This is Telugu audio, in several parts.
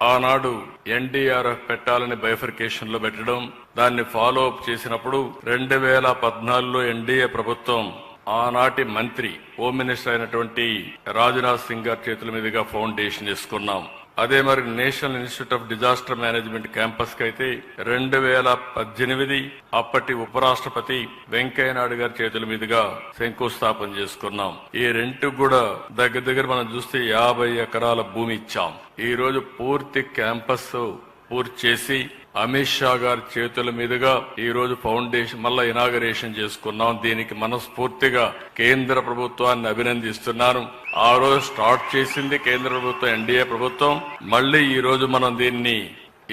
ఆనాడు ఎన్డీఆర్ఎఫ్ పెట్టాలని బైఫర్కేషన్ లో పెట్టడం, దాన్ని ఫాలో అప్ చేసినప్పుడు 2014లో ఎన్డీఏ ప్రభుత్వం ఆనాటి మంత్రి హోమ్ మినిస్టర్ అయినటువంటి రాజ్నాథ్ సింగ్ గారి చేతుల మీదుగా ఫౌండేషన్ వేసుకున్నాం. అదే మరి national institute of disaster management campus కి అయితే 2018 అప్పటి ఉపరాష్ట్రపతి వెంకయ్యనాయుడు గారి చేతుల మీదుగా శంకుస్థాపన చేసుకున్నాం. ఈ రెంట్ కూడా దగ్గర మనం చూస్తే 50 ఎకరాల భూమి ఇచ్చాం. ఈ రోజు పూర్తి క్యాంపస్ పూర్తి చేసి అమిత్ షా గారి చేతుల మీదుగా ఈ రోజు ఫౌండేషన్ మళ్ళా ఇనాగరేషన్ చేసుకున్నాం. దీనికి మనస్ఫూర్తిగా కేంద్ర ప్రభుత్వాన్ని అభినందిస్తున్నాను. ఆ రోజు స్టార్ట్ చేసింది కేంద్ర ప్రభుత్వం, ఎన్డీఏ ప్రభుత్వం. మళ్లీ ఈ రోజు మనం దీన్ని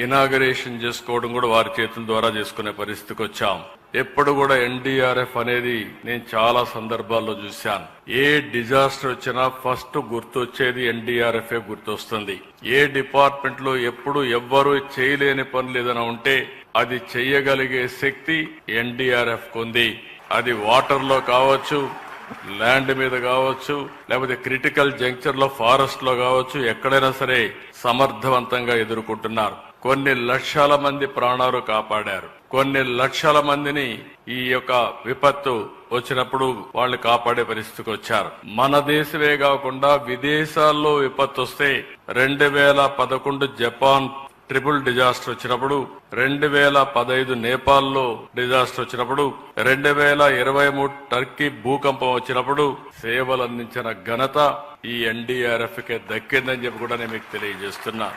ఇనాగరేషన్ చేసుకోవడం కూడా వారి చేతుల ద్వారా చేసుకునే పరిస్థితికి వచ్చాం. ఎప్పుడు కూడా ఎన్డీఆర్ఎఫ్ అనేది నేను చాలా సందర్భాల్లో చూశాను. ఏ డిజాస్టర్ వచ్చినా ఫస్ట్ గుర్తొచ్చేది ఎన్డీఆర్ఎఫ్ గుర్తొస్తుంది. ఏ డిపార్ట్మెంట్ లో ఎప్పుడు ఎవ్వరూ చేయలేని పనులు ఏదైనా ఉంటే అది చెయ్యగలిగే శక్తి ఎన్డీఆర్ఎఫ్ కుంది. అది వాటర్ లో కావచ్చు, ల్యాండ్ మీద కావచ్చు, లేకపోతే క్రిటికల్ జంక్చర్ లో ఫారెస్ట్ లో కావచ్చు, ఎక్కడైనా సరే సమర్థవంతంగా ఎదుర్కొంటున్నారు. కొన్ని లక్షల మంది ప్రాణాలు కాపాడారు. కొన్ని లక్షల మందిని ఈ యొక్క విపత్తు వచ్చినప్పుడు వాళ్ళు కాపాడే పరిస్థితికి వచ్చారు. మన దేశమే కాకుండా విదేశాల్లో విపత్తు వస్తే 2011 జపాన్ ట్రిపుల్ డిజాస్టర్ వచ్చినప్పుడు, 2015 నేపాల్లో డిజాస్టర్ వచ్చినప్పుడు, 2023 టర్కీ భూకంపం వచ్చినప్పుడు సేవలు అందించిన ఘనత ఈ ఎన్డీఆర్ఎఫ్ కే దక్కిందని చెప్పి కూడా నేను మీకు తెలియజేస్తున్నా.